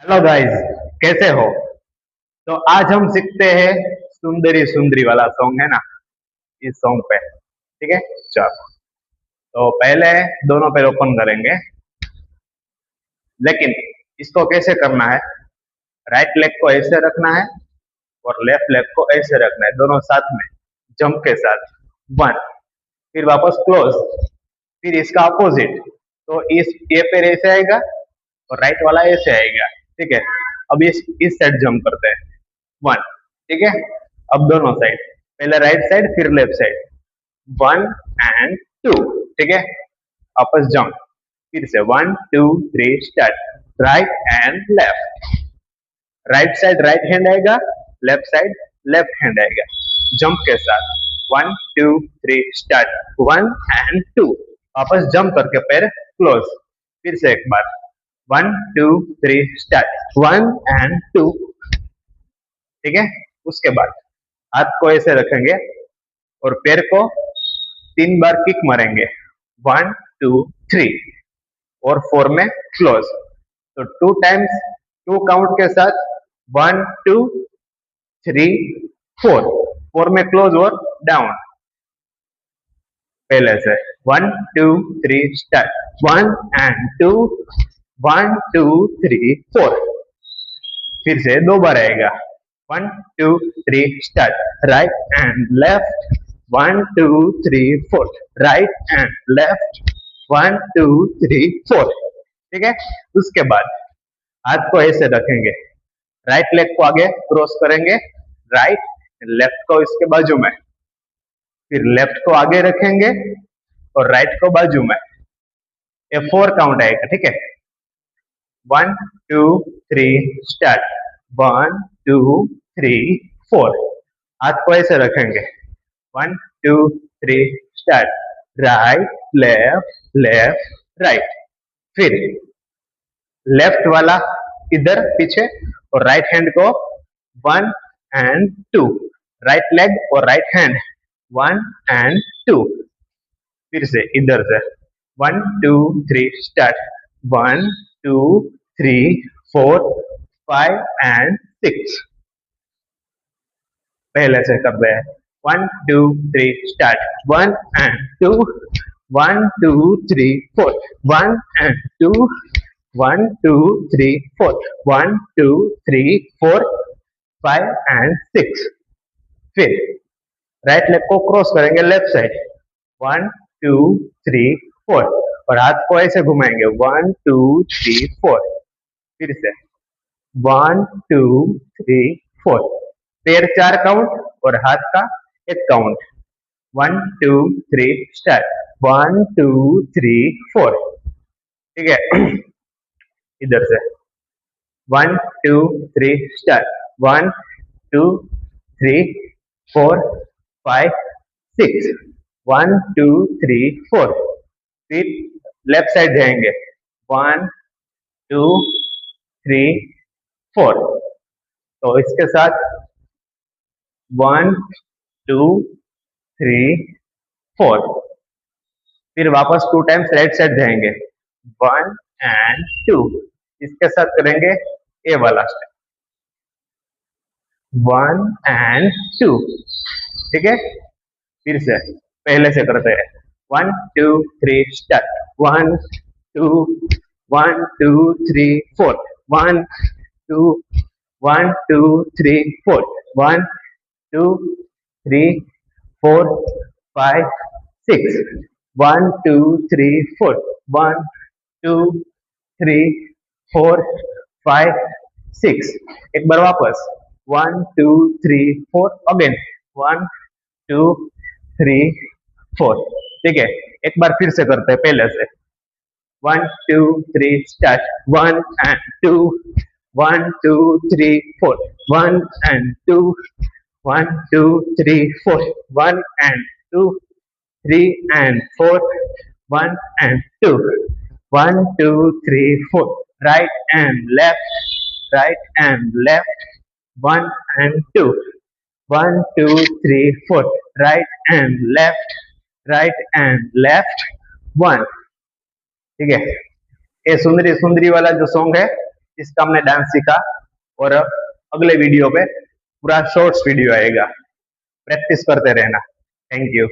Hello guys, कैसे हो? तो आज हम सीखते हैं सुंदरी सुंदरी वाला सॉन्ग है ना, इस सॉन्ग पे। ठीक है, चलो। तो पहले दोनों पैर ओपन करेंगे, लेकिन इसको कैसे करना है? राइट लेग को ऐसे रखना है और लेफ्ट लेग को ऐसे रखना है, दोनों साथ में, जंप के साथ। वन, फिर वापस क्लोज, फिर इसका अपोजिट। तो ये पैर ऐसे आएगा और राइट वाला ऐसे आएगा। ठीक है, अब इस साइड जंप करते हैं। वन, ठीक है। अब दोनों साइड, पहले राइट साइड फिर left side. One and two, ठीक है। वापस जंप, फिर से one two three start. Right and left, right side right hand आएगा, लेफ्ट साइड लेफ्ट हैंड आएगा, जंप के साथ। One two three start. One and two, वापस जंप करके पैर क्लोज, फिर से एक बार। One two three start. One and two, ठीक है। उसके बाद हाथ को ऐसे रखेंगे और पैर को 3 बार किक मारेंगे। वन टू थ्री, और फोर में क्लोज। तो 2 टाइम्स, 2 काउंट के साथ। One two three four, four में क्लोज और डाउन। पहले से one two three start. One and two, one two three four, फिर से 2 बार आएगा। One two three start. Right and left, one two three four, right and left, one two three four, ठीक है। उसके बाद हाथ को ऐसे रखेंगे, राइट लेग को आगे क्रॉस करेंगे, राइट, लेफ्ट को इसके बाजू में, फिर लेफ्ट को आगे रखेंगे और राइट को बाजू में। ये 4 काउंट आएगा, ठीक है। One two three start. One two three four, हाथ को ऐसे रखेंगे। One two three start. Right left left right, फिर लेफ्ट वाला इधर पीछे और राइट हैंड को one and two, right leg और right hand one and two, फिर से इधर से one two three start. One two three four five and six, पहले से कर रहे हैं। One two three start. One and two, one two three four, one and two, one two three four, one two three four five and six, फिर right leg को cross करेंगे left side. One two three four, और हाथ को ऐसे घुमाएंगे। One two three four, फिर से वन टू थ्री फोर, पैर 4 काउंट और हाथ का 1 count. One two three start. One two three four, ठीक है। इधर से one two three start. One two three four five six, one two three four, फिर लेफ्ट साइड जाएंगे। वन टू थ्री फोर, तो इसके साथ वन टू थ्री फोर, फिर वापस 2 टाइम्स राइट साइड जाएंगे। वन एंड टू, इसके साथ करेंगे ए वाला स्टेप। वन एंड टू, ठीक है। फिर से पहले से करते हैं। One two three start. One to, one two three four, one to, one two three four, one two three four five six, one two three four, one two three four five six, एक बार वापस। One two three four, again one two three four, ठीक है। एक बार फिर से करते हैं पहले से। One two three start. One and two, one two three four, one and two, one two three four, one and two, three and four, one and two, one two three four, right and left, right and left, one and two, one two three four, right and left, right and left, one, ठीक है। ये सुंदरी सुंदरी वाला जो song है, इसका हमने dance सीखा। और अगले वीडियो पे पूरा शॉर्ट्स वीडियो आएगा, प्रैक्टिस करते रहना। Thank you.